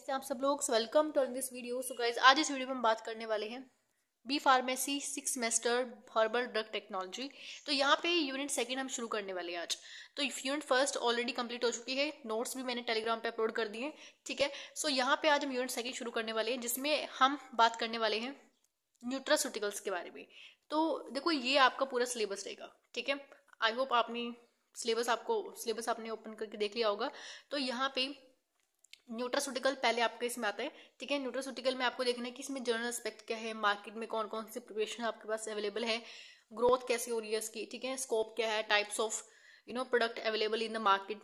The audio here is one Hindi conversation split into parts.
कैसे आप सब लोग। Welcome to this video. So guys, आज इस वीडियो में हम बात करने वाले हैं B pharmacy 6 semester herbal drug technology. तो यहाँ पे यूनिट सेकंड हम शुरू करने वाले हैं आज। तो यूनिट फर्स्ट ऑलरेडी कंप्लीट हो चुकी है, नोट्स भी मैंने टेलीग्राम पे अपलोड कर दिए, ठीक है। सो यहाँ पे आज हम यूनिट सेकंड शुरू करने वाले हैं, जिसमें हम बात करने वाले हैं न्यूट्रास्यूटिकल्स के बारे में। तो देखो, ये आपका पूरा सिलेबस रहेगा, ठीक है। आई होप आपने सिलेबस आपने ओपन करके देख लिया होगा। तो यहाँ पे न्यूट्रास्यूटिकल पहले आपके इसमें आता है, ठीक है। न्यूट्रास्यूटिकल में आपको देखना है कि इसमें जनरल एस्पेक्ट क्या है, मार्केट में कौन कौन से प्रिपरेशन आपके पास अवेलेबल है, ग्रोथ कैसी हो रही है इसकी, ठीक है। स्कोप क्या है, types of product available in the market,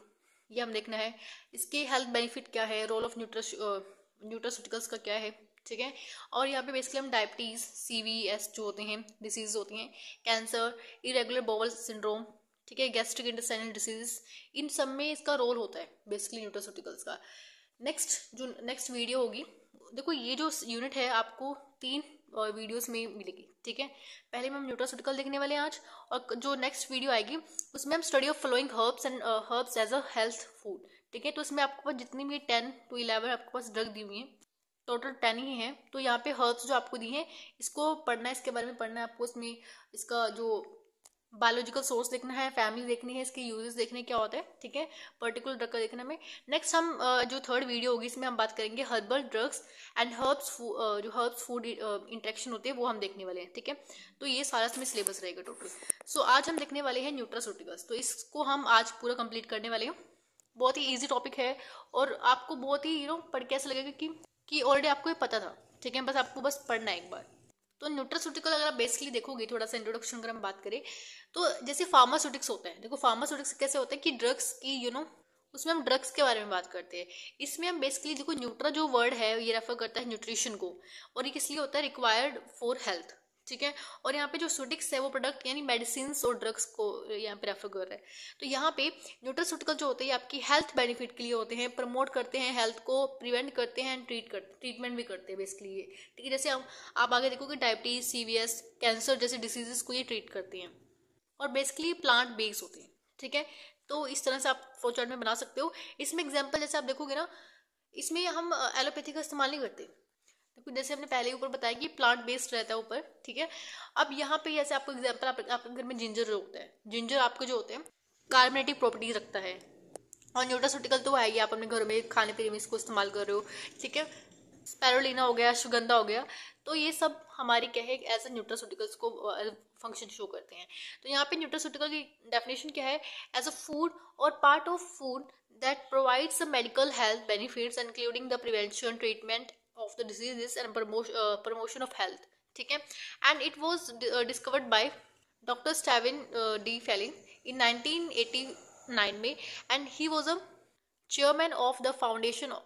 ये हम देखना है। इसके हेल्थ बेनिफिट क्या है, रोल ऑफ न्यूट्रास्यूटिकल्स का क्या है, ठीक है। और यहाँ पे बेसिकली हम डायबिटीज, CVS जो होते हैं डिसीज होती हैं, कैंसर, इरेगुलर बाउल सिंड्रोम, ठीक है, गैस्ट्रिक इंटेस्टाइनल डिसीज, इन सब में इसका रोल होता है बेसिकली न्यूट्रास्यूटिकल्स का। नेक्स्ट वीडियो होगी, देखो ये जो यूनिट है आपको 3 वीडियोस में मिलेगी, ठीक है। पहले में हम न्यूट्रास्यूटिकल देखने वाले हैं आज, और जो नेक्स्ट वीडियो आएगी उसमें हम study of following herbs and herbs as a health food, ठीक है। तो इसमें आपके पास जितनी भी 10 to 11 आपके पास ड्रग दी हुई है, टोटल 10 ही है। तो यहाँ पे हर्ब्स जो आपको दी है, इसको पढ़ना है, इसके बारे में पढ़ना है आपको। इसमें इसका जो बायोलॉजिकल सोर्स देखना है, फैमिली देखनी है, इसके यूजेस देखने क्या होता है, ठीक है, पर्टिकुलर ड्रग का देखना में। नेक्स्ट हम जो थर्ड वीडियो होगी इसमें हम बात करेंगे हर्बल ड्रग्स एंड जो हर्ब्स फूड इंटरेक्शन होते हैं वो हम देखने वाले हैं, ठीक है। तो ये सारा इसमें सिलेबस रहेगा टोटल। सो आज हम देखने वाले हैं न्यूट्रास्यूटिकल्स। तो इसको हम आज पूरा कंप्लीट करने वाले हैं। बहुत ही ईजी टॉपिक है और आपको बहुत ही पढ़ के ऐसा लगेगा कि ऑलरेडी आपको ये पता था, ठीक है, बस आपको बस पढ़ना है एक बार। तो न्यूट्रास्यूटिकल अगर आप बेसिकली देखोगे, थोड़ा सा इंट्रोडक्शन अगर हम बात करें, तो जैसे फार्मास्यूटिक्स होता है, देखो फार्मास्यूटिक्स कैसे होता है कि ड्रग्स की उसमें हम ड्रग्स के बारे में बात करते हैं। इसमें हम बेसिकली देखो, न्यूट्रा जो वर्ड है ये रेफर करता है न्यूट्रिशन को, और ये किस लिए होता है, रिक्वायर्ड फॉर हेल्थ, ठीक है। और यहाँ पे जो सूटिक्स है वो प्रोडक्ट यानी मेडिसिन और ड्रग्स को यहाँ पे रेफर कर रहा है। तो यहाँ पे न्यूट्रास्यूटिकल जो होते हैं आपकी हेल्थ बेनिफिट के लिए होते हैं, प्रमोट करते हैं हेल्थ को, प्रिवेंट करते हैं, ट्रीटमेंट भी करते हैं बेसिकली ये, ठीक है। जैसे आप आगे देखोगे डायबिटीज, CVS, कैंसर जैसे डिसीजेस को ये ट्रीट करती हैं, और बेसिकली प्लांट बेस्ड होते हैं, ठीक है। तो इस तरह से आप फ्लो चार्ट में बना सकते हो। इसमें एग्जाम्पल जैसे आप देखोगे ना, इसमें हम एलोपैथी का इस्तेमाल नहीं करते, देखो जैसे हमने पहले ऊपर बताया कि प्लांट बेस्ड रहता है ऊपर, ठीक है। अब यहाँ पे जैसे आपको एग्जांपल, आपके घर में जिंजर जो होता है, जिंजर आपके जो होते हैं कार्बोनेटिक प्रॉपर्टीज रखता है, और न्यूट्रास्यूटिकल तो है ही, आप अपने घर में खाने पीने में इसको इस्तेमाल कर रहे हो, ठीक है। स्पैरुलिना हो गया, अश्वगंधा हो गया, तो ये सब हमारी क्या है, एज ए न्यूट्रास्यूटिकल्स को फंक्शन शो करते हैं। तो यहाँ पे न्यूट्रास्यूटिकल की डेफिनेशन क्या है, एज अ फूड और part of food that provides the medical health benefits including the prevention, treatment of the diseases and promotion of health, ठीक है। and it was discovered by Dr. Stephen D. Fallin in 1989 में, and he was a chairman of the Foundation of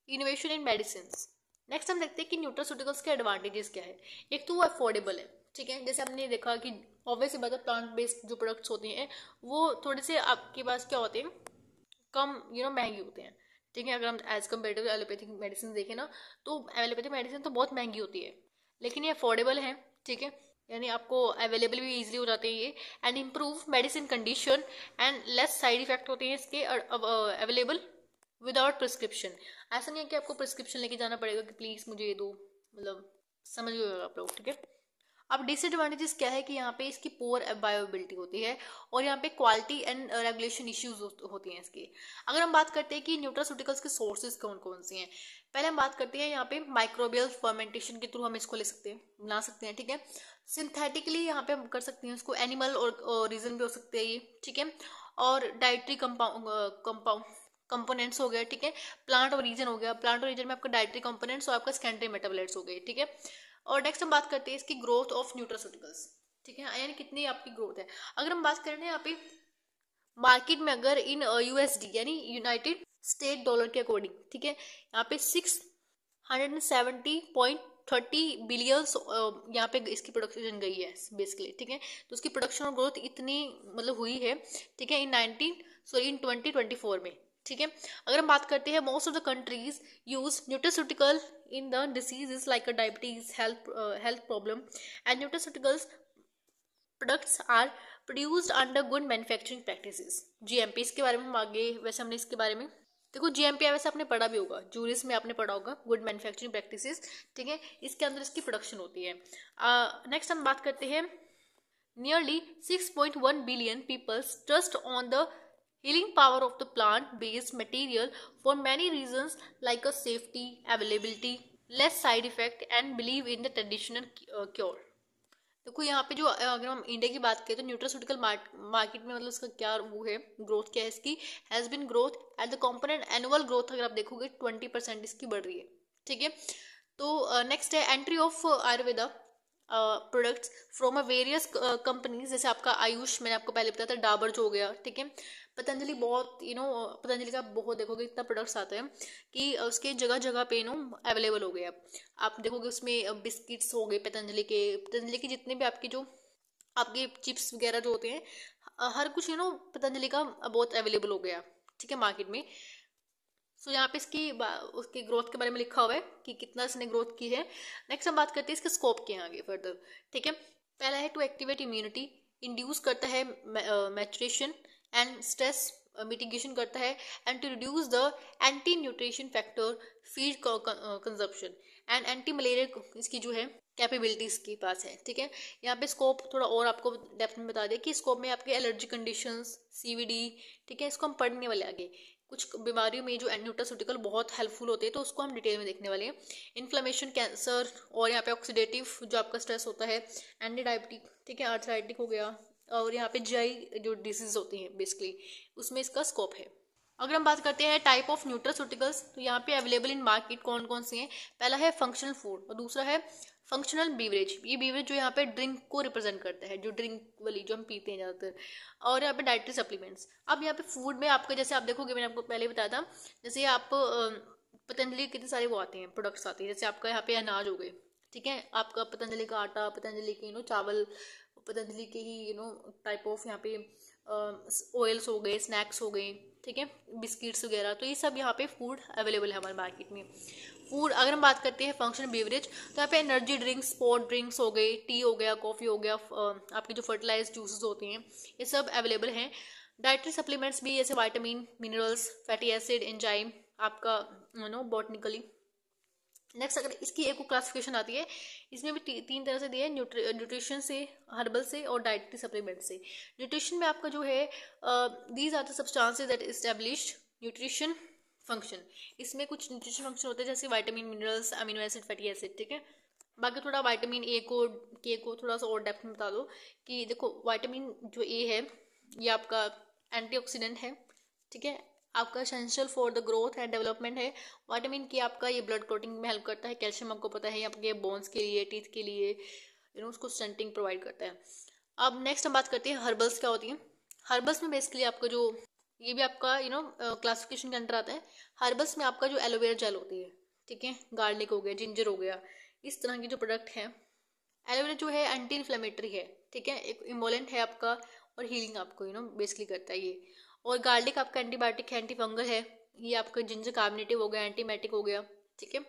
Innovation in Medicines। Next हम देखते हैं कि न्यूट्रास्यूटिकल्स के एडवांटेजेस क्या है। एक तो वो अफोर्डेबल है, ठीक है। जैसे हमने देखा कि ऑब्वियसली बात है, प्लांट बेस्ड जो प्रोडक्ट्स होते हैं वो थोड़े से आपके पास क्या होते हैं, कम महंगे होते हैं, ठीक है। अगर हम as compare to allopathic medicine देखें ना, तो एलोपैथिक मेडिसिन तो बहुत महंगी होती है, लेकिन ये अफोर्डेबल है, ठीक है, यानी आपको अवेलेबल भी इजीली हो जाते हैं ये, and improve medicine condition and less side effect होते हैं इसके, अवेलेबल विदाउट प्रिस्क्रिप्शन। ऐसा नहीं है कि आपको प्रिस्क्रिप्शन लेके जाना पड़ेगा कि प्लीज मुझे ये दो, मतलब समझ गए आप लोग, ठीक है। अब डिसएडवांटेजेस क्या है कि यहाँ पे इसकी पोअर बायोबिलिटी होती है, और यहाँ पे क्वालिटी एंड रेगुलेशन इश्यूज होती हैं इसकी। अगर हम बात करते हैं कि न्यूट्रास्यूटिकल्स के सोर्सेज कौन कौन से हैं, पहले हम बात करते हैं यहाँ पे माइक्रोबियल फर्मेंटेशन के थ्रू हम इसको ले सकते हैं, बना सकते हैं, ठीक है। सिंथेटिकली यहाँ पे हम कर सकते हैं इसको, एनिमल और रीजन भी हो सकते हैं ये, ठीक है। और डाइटरी कंपोनेंट्स हो गया, ठीक है। प्लांट और रीजन हो गया, प्लांट और रीजन में आपका डाइटरी कंपोनेंट्स और आपका सेकेंडरी मेटाबोलाइट्स हो गए, ठीक है। और नेक्स्ट हम बात करते हैं इसकी ग्रोथ ऑफ न्यूट्रास्यूटिकल्स, ठीक है, यानी कितनी आपकी ग्रोथ है। अगर हम बात करें ना यहाँ पे मार्केट में, अगर इन USD यानी यूनाइटेड स्टेट डॉलर के अकॉर्डिंग, ठीक है, यहाँ पे 670.30 बिलियंस यहाँ पे इसकी प्रोडक्शन गई है बेसिकली, ठीक है। तो उसकी प्रोडक्शन और ग्रोथ इतनी मतलब हुई है, ठीक है, इन 2024 में, ठीक है। अगर हम बात करते हैं, most of the countries use nutraceutical in the diseases like diabetes, health problem, and nutraceuticals products are produced under good manufacturing practices, GMP। इसके बारे में हम आगे, वैसे हमने इसके बारे में देखो GMP वैसे आपने पढ़ा भी होगा, जूरिस में आपने पढ़ा होगा, गुड मैन्युफैक्चरिंग प्रैक्टिसेस, ठीक है, इसके अंदर इसकी प्रोडक्शन होती है। नेक्स्ट हम बात करते हैं, nearly 6.1 billion peoples trust on the healing power of the plant based material for many reasons like a safety, availability, less side effect and believe in the traditional cure। देखो यहाँ पे जो अगर हम इंडिया की बात करें तो न्यूट्रास्यूटिकल मार्केट में मतलब इसका क्या वो है, ग्रोथ क्या है इसकी, has been growth at the component annual growth अगर आप देखोगे 20% इसकी बढ़ रही है, ठीक है। तो नेक्स्ट है entry of Ayurveda products from a various companies, जैसे आपका आयुष मैंने आपको पहले बताया था, डाबर जो हो गया, ठीक है, पतंजलि बहुत पतंजलि का बहुत देखोगे इतना प्रोडक्ट्स आते हैं कि उसके जगह जगह पे अवेलेबल हो गए। अब आप देखोगे उसमें बिस्किट्स हो गए पतंजलि के जितने भी आपके जो आपके चिप्स वगैरह जो होते हैं, हर कुछ पतंजलि का बहुत अवेलेबल हो गया, ठीक है, मार्केट में। सो यहाँ पे उसकी ग्रोथ के बारे में लिखा हुआ है कि कितना इसने ग्रोथ की है। नेक्स्ट हम बात करते हैं इसके स्कोप के आगे फर्दर, ठीक है। पहला है टू एक्टिवेट इम्यूनिटी, इंड्यूस करता है मैचुरेशन एंड स्ट्रेस मिटिगेशन करता है, and to reduce the anti nutrition factor feed consumption and anti malaria इसकी जो है कैपेबिलिटीज के पास है, ठीक है। यहाँ पे स्कोप थोड़ा और आपको डेप्थ में बता दिया कि स्कोप में आपके एलर्जी कंडीशंस, CVD, ठीक है, इसको हम पढ़ने वाले आगे। कुछ बीमारियों में जो न्यूट्रास्यूटिकल बहुत हेल्पफुल होते हैं तो उसको हम डिटेल में देखने वाले हैं। इन्फ्लेमेशन, कैंसर, और यहाँ पे ऑक्सीडेटिव जो आपका स्ट्रेस होता है, एंटी डायबिटिक, ठीक है, आर्थराइटिक हो गया, और यहाँ पे GI जो डिसीज होती हैं बेसिकली उसमें इसका स्कोप है। अगर हम बात करते हैं टाइप ऑफ न्यूट्रास्यूटिकल्स, तो यहाँ पे अवेलेबल इन मार्केट कौन कौन से हैं, पहला है फंक्शनल फूड और दूसरा है फंक्शनल बीवरेज। ये बीवरेज जो यहाँ पे ड्रिंक को रिप्रेजेंट करता है, जो ड्रिंक वाली जो हम पीते हैं ज़्यादातर, और यहाँ पे डाइटरी सप्लीमेंट्स। अब यहाँ पे फूड में आपका जैसे आप देखोगे, मैंने आपको पहले बताया था, जैसे आप पतंजलि कितने सारे वो आते हैं प्रोडक्ट्स आते हैं, जैसे आपका यहाँ पे अनाज हो गए, ठीक है, आपका पतंजलि का आटा, पतंजलि के चावल, पतंजलि के ही टाइप ऑफ यहाँ पे ऑयल्स हो गए, स्नैक्स हो गए, ठीक है, बिस्किट्स वगैरह, तो ये सब यहाँ पे फूड अवेलेबल है हमारे मार्केट में। फूड अगर हम बात करते हैं फंक्शनल बेवरेज, तो यहाँ पे एनर्जी ड्रिंक्स, स्पोर्ट ड्रिंक्स हो गए, टी हो गया, कॉफ़ी हो गया, आपके जो फर्टिलाइज जूसेस होते हैं ये सब अवेलेबल हैं। डाइटरी सप्लीमेंट्स भी जैसे vitamin, minerals, fatty acid, enzyme आपका बॉटनिकली। नेक्स्ट अगर इसकी एक क्लासिफिकेशन आती है, इसमें भी तीन तरह से दिए, न्यूट्रिशन से, हर्बल से और डाइटरी सप्लीमेंट से। न्यूट्रिशन में आपका जो है these are the substances that established nutrition function, इसमें कुछ न्यूट्रिशन फंक्शन होते हैं जैसे vitamin, minerals, amino acid, fatty acid, ठीक है। बाकी थोड़ा वाइटामिन ए को के को थोड़ा सा और डेप्थ में बता दो कि देखो वाइटामिन जो ए है ये आपका एंटीऑक्सीडेंट है, ठीक है, आपका essential for the growth and development है। विटामिन के आपका ये ब्लड क्लॉटिंग में हेल्प करता है, कैल्शियम आपको पता है आपके बोन्स के लिए, टीथ के लिए उसको स्ट्रेंथनिंग प्रोवाइड करता है। अब नेक्स्ट हम बात करते हैं हर्बल्स क्या होती है। हर्बल्स में बेसिकली आपका जो ये भी आपका क्लासिफिकेशन के अंडर आता है। हर्बल्स में आपका जो एलोवेरा जेल होती है, ठीक है, गार्लिक हो गया, जिंजर हो गया, इस तरह की जो प्रोडक्ट है। एलोवेरा जो है एंटी इन्फ्लेमेटरी है, ठीक है, एक इमोलेंट है आपका और हीलिंग आपको बेसिकली करता है ये। और गार्लिक आपका एंटीबायोटिक है, एंटी फंगल है, ये आपका जिंजर कार्बोनेटिव हो गया, एंटीमेटिक हो गया, ठीक है।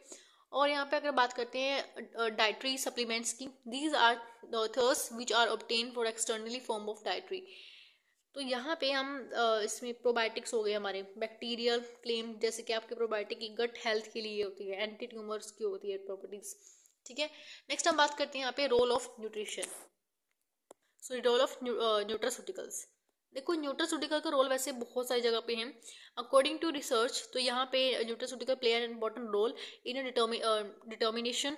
और यहाँ पे अगर बात करते हैं डाइटरी सप्लीमेंट्स की, these are the authors which are obtain for externally form of dietary. तो यहाँ पे हम इसमें प्रोबायोटिक्स हो गए हमारे, बैक्टीरियल क्लेम जैसे कि आपके प्रोबायोटिक की गट हेल्थ के लिए होती है, एंटी ट्यूमर्स की होती है प्रॉपर्टीज, ठीक है। नेक्स्ट हम बात करते हैं यहाँ पे role of nutrition, so role of nutraceuticals. देखो न्यूट्रास्यूटिकल का रोल वैसे बहुत सारी जगह पे है अकॉर्डिंग टू रिसर्च। तो यहाँ पे nutraceutical play an important role in determination,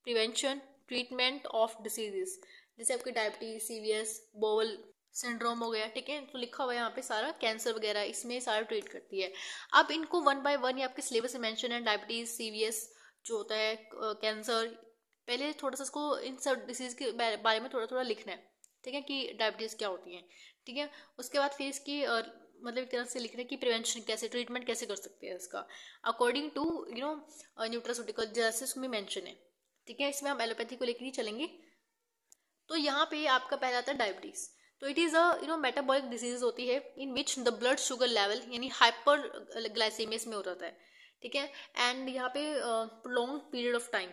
prevention, treatment of diseases, जैसे आपकी डायबिटीज, CVS, बोवल सिंड्रोम हो गया, ठीक है, तो लिखा हुआ है यहाँ पे सारा, कैंसर वगैरह इसमें सारा ट्रीट करती है। अब इनको 1 बाय 1 ये आपके सिलेबस में मेंशन है, डायबिटीज, CVS जो होता है, कैंसर, पहले थोड़ा सा इसको इन सब डिसीज के बारे में थोड़ा थोड़ा लिखना है, ठीक है, कि डायबिटीज क्या होती है, ठीक है। उसके बाद फिर इसकी मतलब एक तरह से लिखना है कि प्रिवेंशन कैसे, ट्रीटमेंट कैसे कर सकते हैं इसका अकॉर्डिंग टू न्यूट्रास्यूटिकल जैसे उसमें मेंशन है, ठीक है। इसमें हम एलोपैथी को लेकर ही चलेंगे। तो यहाँ पे आपका पहला आता है डायबिटीज। तो it is a metabolic disease होती है in which the blood sugar level यानी हाइपर ग्लाइसेमिया में हो जाता है, ठीक है, एंड यहाँ पे प्रोलॉन्ग पीरियड ऑफ टाइम,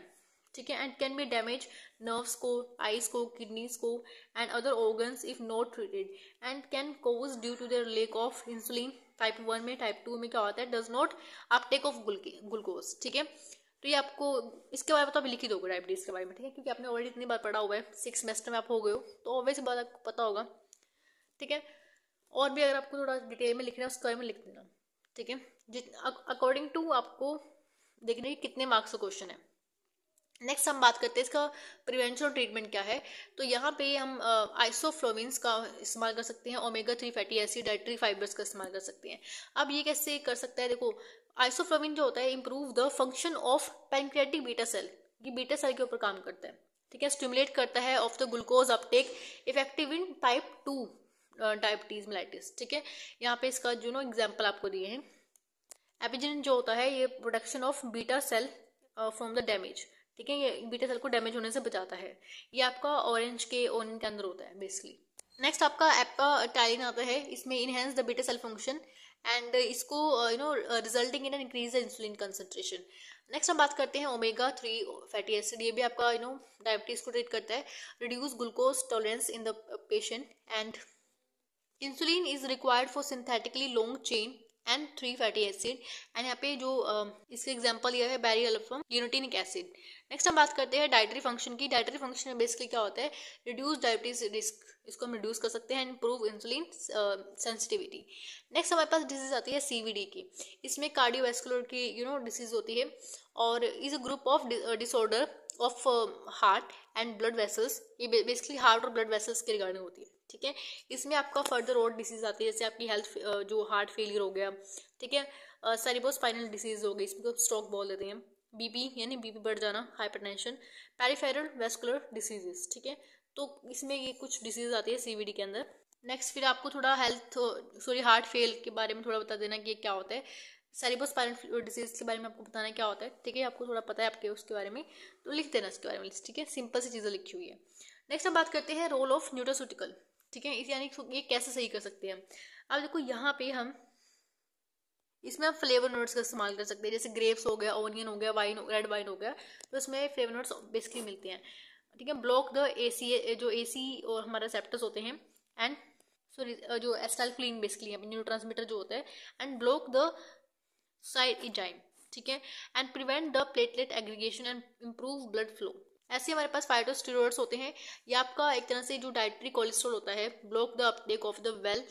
ठीक है, and can be damage nerves को, आईज को, किडनीज को and other organs if not treated, and can cause due to their lack of insulin type 1 में, टाइप 2 में क्या होता है, does not uptake of glucose, ठीक है। तो ये आपको इसके बारे में तो अभी लिख ही दोगे डायबिटीज के बारे में, ठीक है, क्योंकि आपने ऑलरेडी इतनी बार पढ़ा हुआ है, 6 सेमेस्टर में आप हो गए हो, तो ऑब्वियस बात आपको पता होगा, ठीक है। और भी अगर आपको थोड़ा डिटेल में लिखना है उसके बारे में लिख देना, ठीक है। अकॉर्डिंग टू आपको देखना है कितने मार्क्स का क्वेश्चन है। नेक्स्ट हम बात करते हैं इसका प्रिवेंशन और ट्रीटमेंट क्या है। तो यहाँ पे हम आइसोफ्लोविन्स का इस्तेमाल कर सकते हैं, omega 3 fatty acid, dietary fibres का इस्तेमाल कर सकते हैं। अब ये कैसे कर सकता है, देखो आइसोफ्लोविन जो होता है improve the function of pancreatic beta cell, ये बीटा सेल के ऊपर काम करता है, ठीक है। स्टिमुलेट करता है of the glucose Uptake, effective in type 2 diabetes mellitus, ठीक है। यहाँ पे इसका जो एग्जाम्पल आपको दिए हैं, एपिजेन जो होता है ये production of beta cell from the damage, ठीक है, ये बीटा सेल को डैमेज होने से बचाता है। ये आपका ऑरेंज के ओनियन के अंदर होता है बेसिकली। नेक्स्ट आपका एप्टाटाइलिन आता है, इसमें enhance the beta cell function and इसको resulting in an increase the insulin concentration. Next हम बात करते हैं ओमेगा 3 फैटी एसिड, ये भी आपका डायबिटीज को ट्रीट करता है, reduce glucose tolerance in the patient and insulin is required for synthetically long chain and 3 fatty acid. And यहाँ पे जो इसके एग्जांपल यह है बेरी अल्फा ल्यूटिनिक एसिड। नेक्स्ट हम बात करते हैं डाइटरी फंक्शन की। डाइटरी फंक्शन में बेसिकली क्या होता है, रिड्यूस डायबिटीज रिस्क, इसको हम रिड्यूस कर सकते हैं, इंप्रूव इंसुलिन सेंसिटिविटी। नेक्स्ट हमारे पास डिजीज आती है सीवीडी की, इसमें कार्डियोवैस्कुलर की डिसीज होती है और is a group of disorder of heart and blood vessels, ये बेसिकली हार्ट और ब्लड वेसल्स के रिगार्डिंग होती है, ठीक है। इसमें आपका फर्दर और डिसीज आती है, जैसे आपकी हेल्थ जो हार्ट फेलियर हो गया, ठीक है, सेरिब्रोस्पाइनल डिसीज हो गई, इसमें तो स्ट्रोक बोल देते हैं, बीपी यानी बीपी बढ़ जाना, हाइपरटेंशन, पेरिफेरल वेस्कुलर डिसीजेस, ठीक है। तो इसमें ये कुछ डिसीज आती है सीवीडी के अंदर। नेक्स्ट फिर आपको थोड़ा हार्ट फेल के बारे में थोड़ा बता देना कि ये क्या होता है, सेरिब्रोस्पाइनल डिसीज के बारे में आपको बताना क्या होता है, ठीक है, आपको थोड़ा पता है आपके उसके बारे में तो लिख देना इसके बारे में, ठीक है, सिंपल सी चीज़ें लिखी हुई है। नेक्स्ट हम बात करते हैं रोल ऑफ न्यूट्रास्यूटिकल, ठीक है, यानी ये कैसे सही कर सकते हैं। अब देखो यहाँ पे हम इसमें आप फ्लेवर नोट्स का इस्तेमाल कर सकते हैं, जैसे ग्रेप्स हो गया, ऑनियन हो गया, वाइन, रेड वाइन हो गया, तो इसमें फ्लेवर नोट्स बेसिकली मिलते हैं, ठीक है। ब्लॉक द एसी, जो एसी और हमारे रिसेप्टर्स होते हैं एंड सॉरी जो एसिटाइलकोलिन बेसिकली न्यूरोट्रांसमीटर जो होता है, and block the side enzyme, ठीक है, and prevent the platelet aggregation and improve blood flow. ऐसे हमारे पास फाइटोस्टेरॉइड्स होते हैं, ये आपका एक तरह से जो डाइटरी कोलेस्ट्रॉल होता है, block the Uptake of the well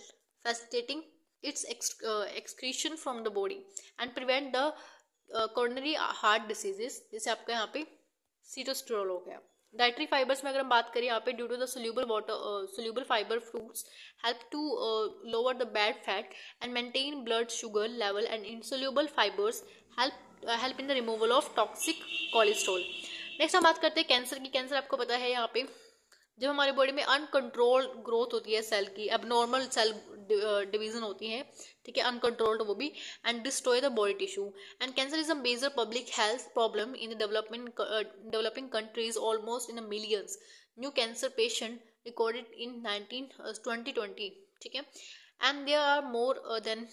facilitating it's excretion from the body and prevent the coronary heart diseases, जैसे आपका यहाँ पे सीटोस्टेरोल हो गया। डाइटरी फाइबर्स में अगर हम बात करें यहाँ पे, due to the soluble fibre fruits help to lower the bad fat and maintain blood sugar level and insoluble fibres help in the removal of toxic cholesterol. Next हम बात करते हैं कैंसर की। कैंसर आपको पता है यहाँ पे जब हमारे बॉडी में अनकंट्रोल्ड ग्रोथ होती है सेल की, एबनॉर्मल सेल डिवीजन होती है, ठीक है, अनकंट्रोल्ड वो भी, and destroy the body tissue. And cancer is a major public health problem in the developing countries, almost in millions new cancer patient recorded in 2020, ठीक है, and there are more than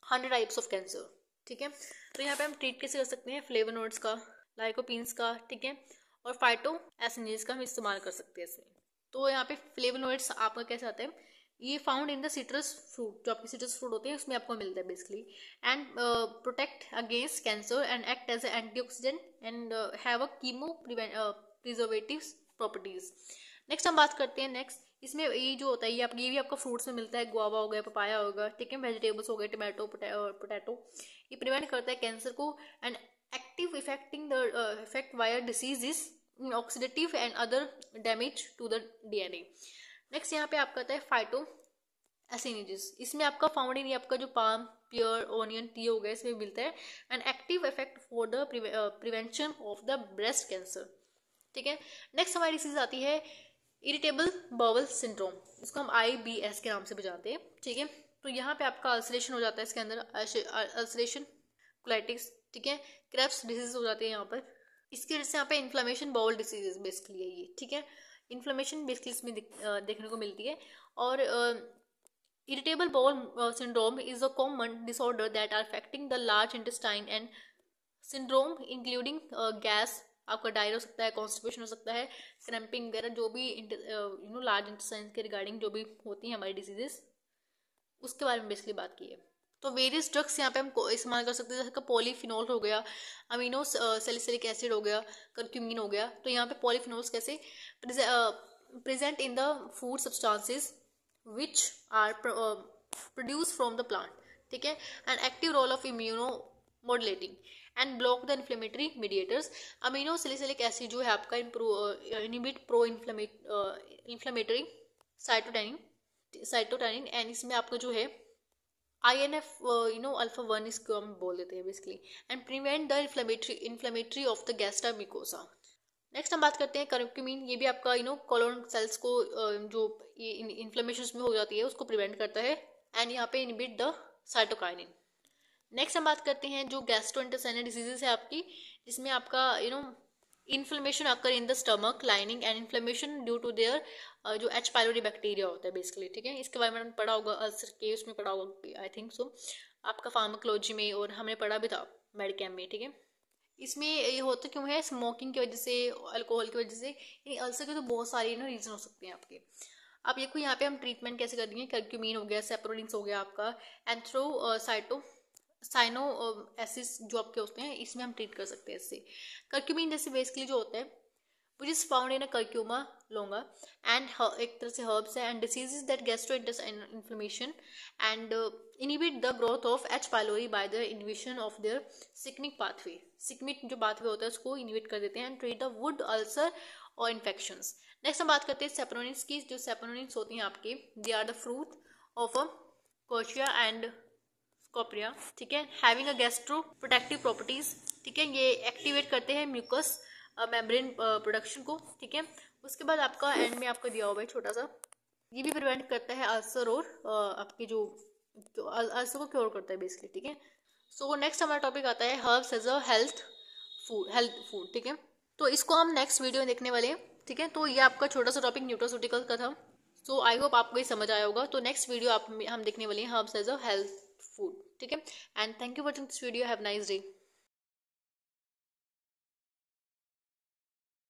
100 types of cancer, ठीक है। तो यहाँ पे हम ट्रीट कैसे कर सकते हैं, फ्लेवोनोइड्स का, लाइकोपीन्स का, ठीक है, और फाइटो एसिनेज का हम इस्तेमाल कर सकते हैं इसमें। तो यहाँ पे फ्लेवोनोइड्स आपका कैसे आता है, ये found in the citrus fruit, जो आपके सिट्रस फ्रूट होते हैं उसमें आपको मिलता है basically, and protect against cancer and act as antioxidant and have a chemo preservative properties. Next हम बात करते हैं, नेक्स्ट इसमें ये जो होता है ये भी आपका फ्रूट्स में मिलता है, गुआवा हो गया, पपाया होगा, ठीक है, वेजिटेबल्स हो गए, टमाटो, पोटैटो, ये प्रिवेंट करता है कैंसर को and active affecting the effect via diseases, oxidative and other damage to the DNA। Next यहाँ पे आपका आता है फाइटो एसिनेजेस, इसमें आपका फाउंड इन आपका जो पाम, पियर, ऑनियन, टी हो गया, इसमें मिलता है, and active effect for the prevention of the breast cancer, ठीक है। नेक्स्ट हमारी डिसीज आती है इरिटेबल बाउल सिंड्रोम, इसको हम IBS के नाम से भी जानते हैं, ठीक है। तो यहाँ पे आपका अल्सरेशन हो जाता है, इसके अंदर अल्सरेशन, कोलाइटिस, ठीक है, क्रेब्स डिसीज हो जाती है यहाँ पर, इसकी वजह से यहाँ पे इन्फ्लेमेशन बाउल डिसीजेस बेसिकली है ये, ठीक है, इन्फ्लेमेशन बेसिकली इसमें देखने को मिलती है। और irritable bowel syndrome is a common disorder that are affecting the large intestine and syndrome including gas, आपका डायरिया हो सकता है, कॉन्स्टिपेशन हो सकता है, क्रैम्पिंग वगैरह, जो भी लार्ज इंटेस्टाइन के रिगार्डिंग जो भी होती हैं हमारी डिसीजेस उसके बारे में बेसिकली बात की है। तो वेरियस ड्रग्स यहाँ पे हम इस्तेमाल कर सकते हैं, जैसे पॉलीफिनोल हो गया, अमीनो सैलिसिलिक एसिड हो गया, करक्यूमिन हो गया। तो यहाँ पे पॉलीफिनोल्स कैसे present in the food substances which are produce from the plant, ठीक है, and active role of immuno modulating and block the inflammatory mediators. Amino salicylic acid जो है आपका inhibit pro inflammatory cytokine and इसमें आपका जो है INF अल्फा 1 इसको हम बोल देते हैं basically, and prevent the inflammatory of the gastric mucosa. Next हम बात करते हैं करक्यूमिन। ये भी आपका कोलोन सेल्स को जो ये इन्फ्लेमेशन में हो जाती है उसको प्रिवेंट करता है, एंड यहाँ पे इनहिबिट द साइटोकाइनिन। नेक्स्ट हम बात करते हैं जो गैस्ट्रोइंटेस्टाइनल डिजीजेस है आपकी, जिसमें आपका inflammation occur in the stomach lining and inflammation due to their जो H पाइलोरी बैक्टीरिया होता है बेसिकली, ठीक है। इसके बारे में हमने पढ़ा होगा, अल्सर के उसमें पढ़ा होगा आई थिंक सो, आपका फार्माकोलॉजी में, और हमने पढ़ा भी था मेडिकैम में, ठीक है। इसमें ये होता क्यों है, स्मोकिंग की वजह से, अल्कोहल की वजह से। अल्सर के तो बहुत सारे रीजन हो सकते हैं आपके। अब देखो यहाँ पे हम ट्रीटमेंट कैसे कर देंगे। करक्यूमिन हो गया, सेप्रोनिन्स हो गया आपका, साइनोएसिस जो आपके होते हैं, इसमें हम ट्रीट कर सकते हैं इससे। करक्यूमिन जैसे बेसिकली जो होता है which is found in a curcuma longa and एक तरह से हर्ब्स है, and diseases that gastrointestinal inflammation and inhibit the growth of H pylori by the inhibition of their सिग्मिक पाथवे। सिग्मिक जो पाथवे होता है उसको इनहिबिट कर देते हैं एंड ट्रीट द वुड अल्सर और इन्फेक्शंस। नेक्स्ट हम बात करते हैं सेप्रोनिन्स की। जो सेप्रोनिन्स होती हैं आपके, they are the fruit of a Kochia and scoparia, ठीक है, having a gastroprotective properties, ठीक है। ये एक्टिवेट करते हैं म्यूकस मेम्ब्रेन प्रोडक्शन को, ठीक है। उसके बाद आपका एंड में आपका दिया हुआ है छोटा सा, ये भी प्रिवेंट करता है अल्सर और आपकी जो अल्सर को क्योर करता है बेसिकली, ठीक है। सो नेक्स्ट हमारा टॉपिक आता है herbs as a health food, ठीक है। तो इसको हम नेक्स्ट वीडियो में देखने वाले हैं, ठीक है। तो ये आपका छोटा सा टॉपिक न्यूट्रास्यूटिकल का था। सो आई होप आपको ये समझ आया होगा। तो नेक्स्ट वीडियो हम देखने वाले हैं herbs as a health food, ठीक है। And thank you for watching this video, have nice day.